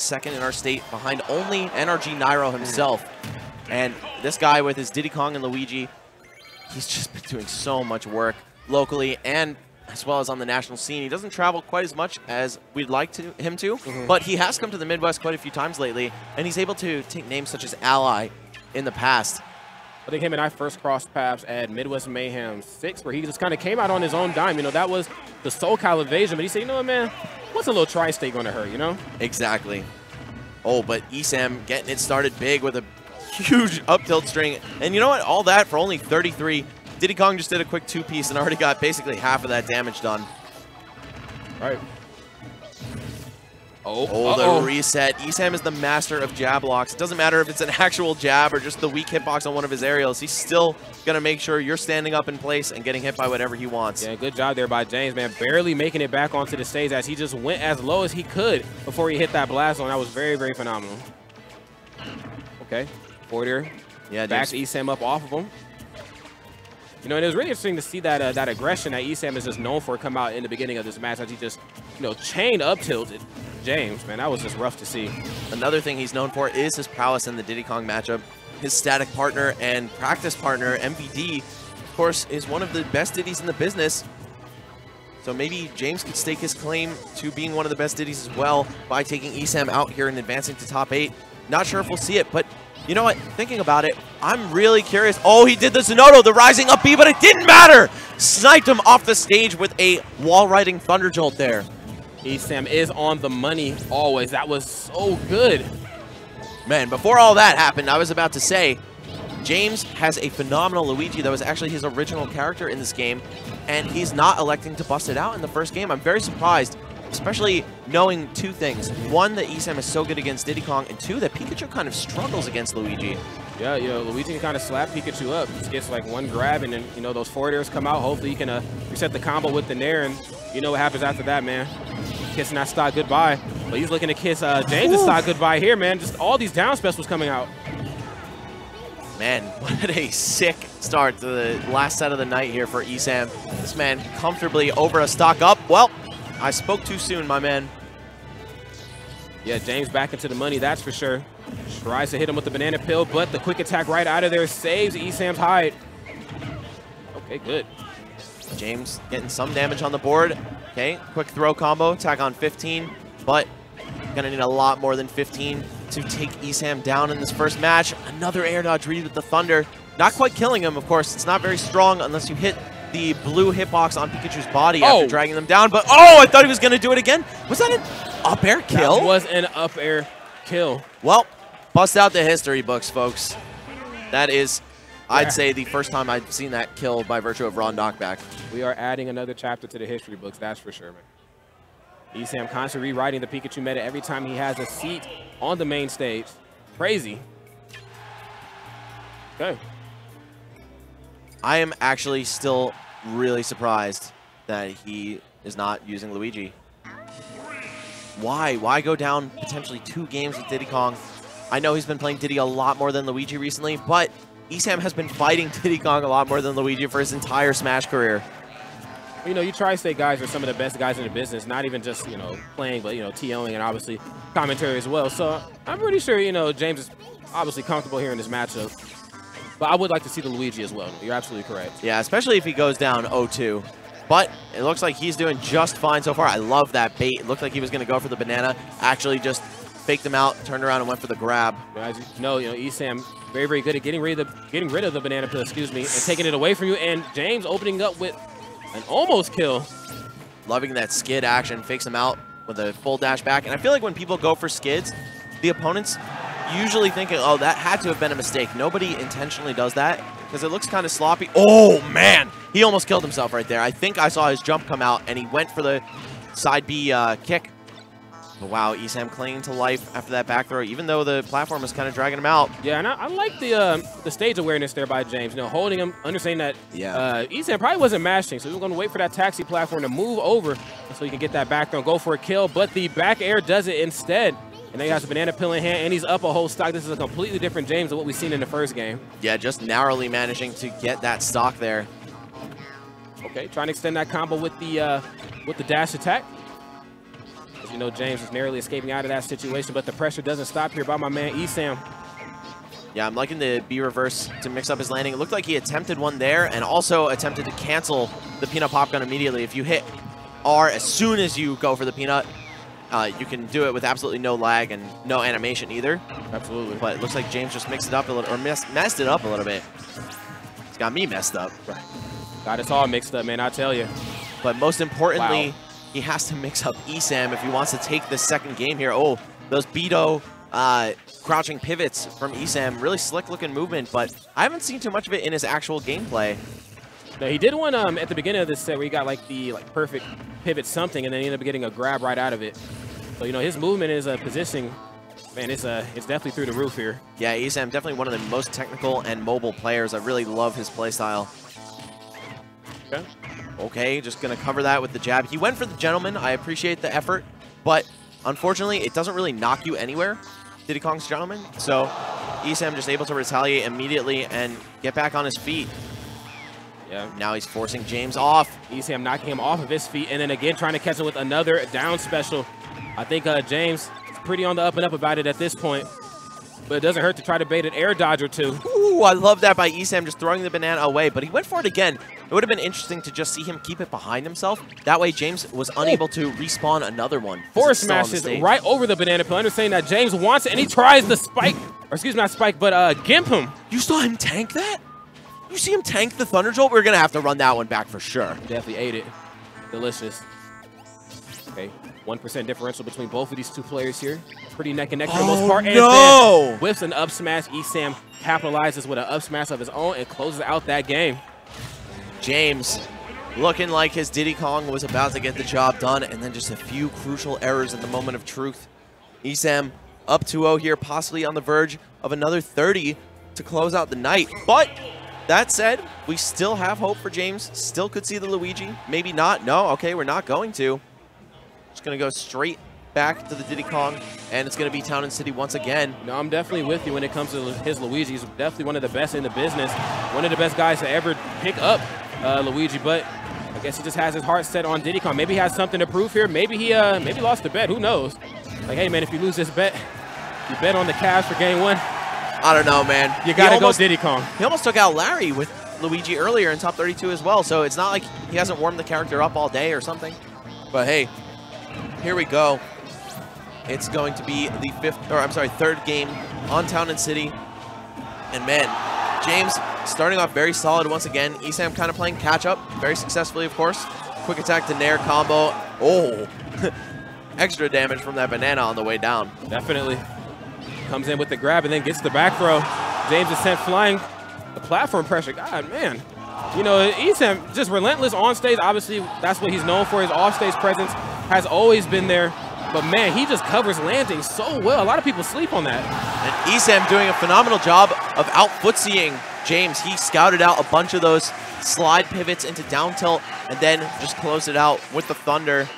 second in our state behind only NRG Nairo himself. And this guy with his Diddy Kong and Luigi, he's just been doing so much work locally and as well as on the national scene. He doesn't travel quite as much as we'd like him to, but he has come to the Midwest quite a few times lately, and he's able to take names such as Ally in the past. I think him and I first crossed paths at Midwest Mayhem 6, where he just kind of came out on his own dime. You know, that was the SoCal invasion, but he said, you know what, man, what's a little tri-state going to hurt, you know? Exactly. Oh, but ESAM getting it started big with a huge up tilt string. And you know what? All that for only 33. Diddy Kong just did a quick two-piece and already got basically half of that damage done. Right. The reset. ESAM is the master of jab locks. It doesn't matter if it's an actual jab or just the weak hitbox on one of his aerials. He's still going to make sure you're standing up in place and getting hit by whatever he wants. Yeah, good job there by James, man. Barely making it back onto the stage as he just went as low as he could before he hit that blast zone. That was very, very phenomenal. Okay. Forwarder. Yeah, backs ESAM up off of him. You know, and it was really interesting to see that that aggression that ESAM is just known for come out in the beginning of this match as he just, you know, chain up tilted James. Man, that was just rough to see. Another thing he's known for is his prowess in the Diddy Kong matchup. His static partner and practice partner, MVD, of course, is one of the best Diddies in the business. So maybe James could stake his claim to being one of the best Diddies as well by taking ESAM out here and advancing to top 8. Not sure if we'll see it, but you know what? Thinking about it, I'm really curious. Oh, he did the Sonoto, the rising up B, but it didn't matter. Sniped him off the stage with a wall-riding Thunder Jolt there. ESAM is on the money always. That was so good. Man, before all that happened, I was about to say, James has a phenomenal Luigi that was actually his original character in this game, and he's not electing to bust it out in the first game. I'm very surprised, especially knowing two things. One, that ESAM is so good against Diddy Kong, and two, that Pikachu kind of struggles against Luigi. Yeah, you know, Luigi can kind of slap Pikachu up. Just gets like one grab, and then, you know, those forward airs come out. Hopefully, you can reset the combo with the Nair, and you know what happens after that, man. Kissing that stock goodbye. But he's looking to kiss James' stock goodbye here, man. Just all these down specials coming out. Man, what a sick start to the last set of the night here for ESAM. This man comfortably over a stock up. Well, I spoke too soon, my man. Yeah, James back into the money, that's for sure. Tries to hit him with the banana peel, but the quick attack right out of there saves ESAM's hide. Okay, good. James getting some damage on the board. Okay, quick throw combo, attack on 15, but gonna need a lot more than 15 to take ESAM down in this first match. Another air dodge read with the Thunder. Not quite killing him, of course. It's not very strong unless you hit the blue hitbox on Pikachu's body after dragging them down. But, oh, I thought he was going to do it again. Was that an up air kill? That was an up air kill. Well, bust out the history books, folks. That is, I'd say, the first time I've seen that kill by virtue of raw knockback. We are adding another chapter to the history books, that's for sure, man. ESAM constantly rewriting the Pikachu meta every time he has a seat on the main stage. Crazy. Okay. I am actually still really surprised that he is not using Luigi. Why? Why go down potentially 2 games with Diddy Kong? I know he's been playing Diddy a lot more than Luigi recently, but ESAM has been fighting Diddy Kong a lot more than Luigi for his entire Smash career. You know, you tri-state guys are some of the best guys in the business, not even just, you know, playing, but, you know, TOing and obviously commentary as well. So I'm pretty sure, you know, James is obviously comfortable here in this matchup. But I would like to see the Luigi as well. You're absolutely correct. Yeah, especially if he goes down 0-2. But it looks like he's doing just fine so far. I love that bait. It looked like he was going to go for the banana. Actually just faked him out, turned around, and went for the grab. As you know, ESAM very, very good at getting rid of the banana peel, excuse me, and taking it away from you. And James opening up with an almost kill. Loving that skid action. Fakes him out with a full dash back. And I feel like when people go for skids, the opponents usually thinking, oh, that had to have been a mistake. Nobody intentionally does that because it looks kind of sloppy. Oh, man. He almost killed himself right there. I think I saw his jump come out, and he went for the side B kick. But wow, ESAM clinging to life after that back throw, even though the platform is kind of dragging him out. Yeah, and I like the stage awareness there by James. You know, holding him, understanding that ESAM probably wasn't mashing, so he was going to wait for that taxi platform to move over so he can get that back throw and go for a kill. But the back air does it instead. And then he has a banana peel in hand, and he's up a whole stock. This is a completely different James than what we've seen in the first game. Yeah, just narrowly managing to get that stock there. Okay, trying to extend that combo with the dash attack. You know, James is narrowly escaping out of that situation, but the pressure doesn't stop here by my man ESAM. Yeah, I'm liking the B reverse to mix up his landing. It looked like he attempted one there and also attempted to cancel the peanut pop gun immediately. If you hit R as soon as you go for the peanut, you can do it with absolutely no lag and no animation either. Absolutely. But it looks like James just mixed it up a little, or messed it up a little bit. It's got me messed up. Right. Got us all mixed up, man, I tell you. But most importantly, he has to mix up ESAM if he wants to take this second game here. Oh, those Beto crouching pivots from ESAM, really slick looking movement, but I haven't seen too much of it in his actual gameplay. No, he did one at the beginning of this set where he got like the perfect pivot something, and then he ended up getting a grab right out of it. So, you know, his movement is positioning, man, it's definitely through the roof here. Yeah, ESAM definitely one of the most technical and mobile players. I really love his play style. Okay. Okay, just going to cover that with the jab. He went for the gentleman. I appreciate the effort, but unfortunately, it doesn't really knock you anywhere, Diddy Kong's gentleman. So ESAM just able to retaliate immediately and get back on his feet. Yeah. Now he's forcing James off. ESAM knocking him off of his feet, and then again trying to catch him with another down special. I think James is pretty on the up and up about it at this point, but it doesn't hurt to try to bait an air dodge or two. Ooh, I love that by ESAM, just throwing the banana away, but he went for it again. It would have been interesting to just see him keep it behind himself. That way James was unable to respawn another one. Forward smashes right over the banana peel, understanding that James wants it, and he tries the spike, or excuse me, not spike, but gimp him. You saw him tank that? You see him tank the Thunder Jolt? We're going to have to run that one back for sure. Definitely ate it. Delicious. Okay, 1% differential between both of these two players here. Pretty neck and neck for the most part. And no! Whiffs an up smash. ESAM capitalizes with an up smash of his own and closes out that game. James looking like his Diddy Kong was about to get the job done, and then just a few crucial errors in the moment of truth. ESAM up 2-0 here, possibly on the verge of another 30 to close out the night. But that said, we still have hope for James. Still could see the Luigi. Maybe not. No, okay, we're not going to. Just going to go straight back to the Diddy Kong, and it's going to be Town and City once again. No, I'm definitely with you when it comes to his Luigi. He's definitely one of the best in the business. One of the best guys to ever pick up Luigi, but I guess he just has his heart set on Diddy Kong. Maybe he has something to prove here. Maybe he maybe lost the bet. Who knows? Like, hey, man, if you lose this bet, you bet on the Cavs for game one. I don't know, man. You got to go Diddy Kong. He almost took out Larry with Luigi earlier in top 32 as well, so it's not like he hasn't warmed the character up all day or something. But hey, here we go. It's going to be the third game on Town and City. And man, James starting off very solid once again. ESAM kind of playing catch up, very successfully, of course. Quick attack to Nair combo. Oh, extra damage from that banana on the way down. Definitely. Comes in with the grab and then gets the back throw. James is sent flying. The platform pressure, God, man. You know, ESAM just relentless on stage. Obviously, that's what he's known for. His off-stage presence has always been there. But, man, he just covers landing so well. A lot of people sleep on that. And ESAM doing a phenomenal job of out-footseeing James. He scouted out a bunch of those slide pivots into down tilt and then just closed it out with the Thunder.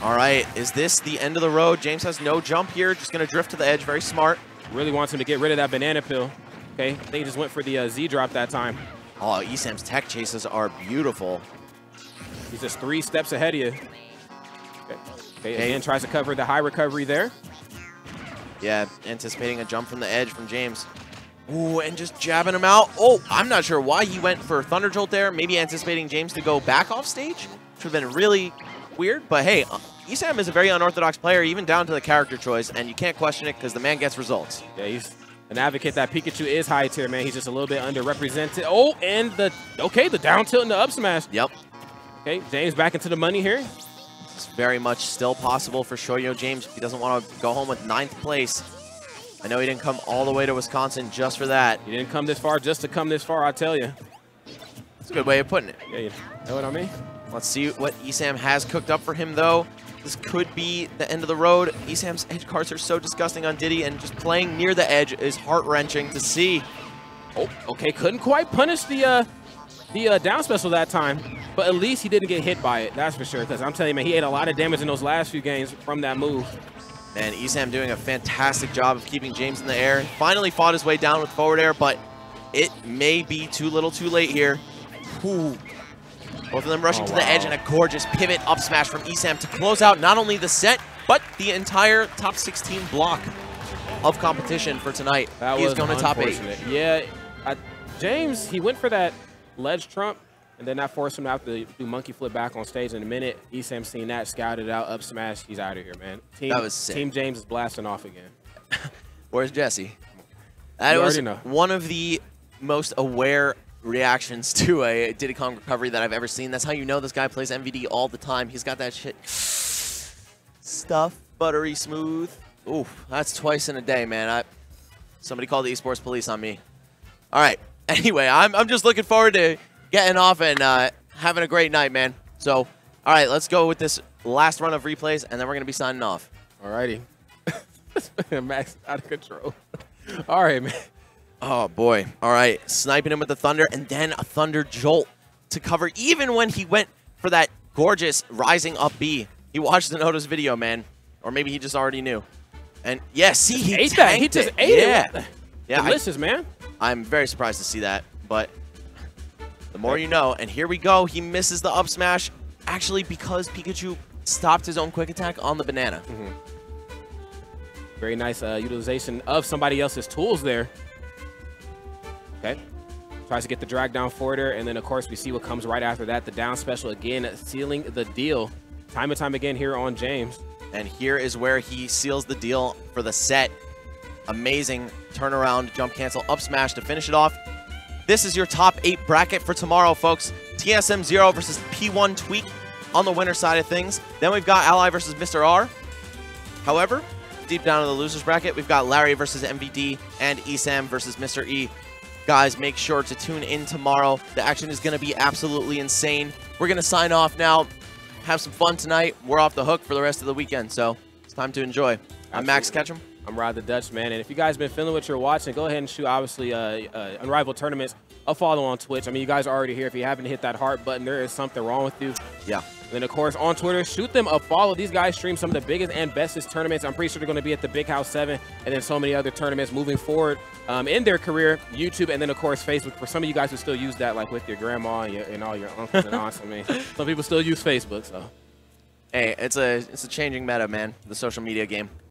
All right, is this the end of the road? James has no jump here, just going to drift to the edge, very smart. Really wants him to get rid of that banana peel. Okay, I think he just went for the Z drop that time. Oh, ESAM's tech chases are beautiful. He's just 3 steps ahead of you. Okay, again, tries to cover the high recovery there. Yeah, anticipating a jump from the edge from James. Ooh, and just jabbing him out. Oh, I'm not sure why he went for Thunder Jolt there. Maybe anticipating James to go back off stage, which would have been really weird. But hey, ESAM is a very unorthodox player, even down to the character choice, and you can't question it because the man gets results. Yeah, he's an advocate that Pikachu is high tier, man. He's just a little bit underrepresented. Oh, and the down tilt and the up smash. Yep. Okay, James back into the money here. It's very much still possible for Shoyo James if he doesn't want to go home with 9th place. I know he didn't come all the way to Wisconsin just for that. He didn't come this far just to come this far, I tell you. It's a good way of putting it. Yeah, you know what I mean? Let's see what ESAM has cooked up for him, though. This could be the end of the road. ESAM's edge cards are so disgusting on Diddy, and just playing near the edge is heart-wrenching to see. Oh, okay, couldn't quite punish the down special that time, but at least he didn't get hit by it, that's for sure, because I'm telling you, man, he ate a lot of damage in those last few games from that move. And ESAM doing a fantastic job of keeping James in the air. Finally fought his way down with forward air, but it may be too little too late here. Ooh. Both of them rushing to the edge, and a gorgeous pivot up smash from ESAM to close out not only the set, but the entire top 16 block of competition for tonight. He is going to top 8. Yeah, James, he went for that ledge trump, and then that forced him to have to do monkey flip back on stage in a minute. ESAM seen that, scouted out, up smash. He's out of here, man. That was sick. Team James is blasting off again. Where's Jesse? That was one of the most aware reactions to a Diddy Kong recovery that I've ever seen. That's how you know this guy plays MVD all the time. He's got that shit stuff, buttery smooth. Oof, that's twice in a day, man. Somebody called the esports police on me. All right. Anyway, I'm just looking forward to getting off and having a great night, man. So, all right, let's go with this last run of replays, and then we're going to be signing off. All righty. Max out of control. All right, man. Oh, boy. All right, sniping him with the Thunder, and then a Thunder Jolt to cover, even when he went for that gorgeous rising up B. He watched the Notice video, man. Or maybe he just already knew. And, yeah, see, he ate that. He just ate it. Yeah, delicious, man. I'm very surprised to see that, but the more you know. And here we go. He misses the up smash, actually because Pikachu stopped his own quick attack on the banana. Very nice utilization of somebody else's tools there. Okay. Tries to get the drag down forwarder, and then, of course, we see what comes right after that. The down special, again, sealing the deal time and time again here on James. And here is where he seals the deal for the set. Amazing turnaround, jump cancel, up smash to finish it off. This is your top 8 bracket for tomorrow, folks. TSM 0 versus P1 Tweak on the winner side of things. Then we've got Ally versus Mr. R. However, deep down in the losers bracket, we've got Larry versus MVD and ESAM versus Mr. E. Guys, make sure to tune in tomorrow. The action is going to be absolutely insane. We're going to sign off now. Have some fun tonight. We're off the hook for the rest of the weekend, so it's time to enjoy. I'm Max Ketchum. I'm Rod the Dutch, man. And if you guys been feeling what you're watching, go ahead and shoot, obviously, Unrivaled Tournaments a follow on Twitch. I mean, you guys are already here. If you haven't hit that heart button, there is something wrong with you. Yeah. And then, of course, on Twitter, shoot them a follow. These guys stream some of the biggest and bestest tournaments. I'm pretty sure they're going to be at the Big House 7 and then so many other tournaments moving forward in their career. YouTube and then, of course, Facebook. For some of you guys who still use that, like with your grandma and all your uncles and aunts. I mean, some people still use Facebook, so. Hey, it's a changing meta, man, the social media game.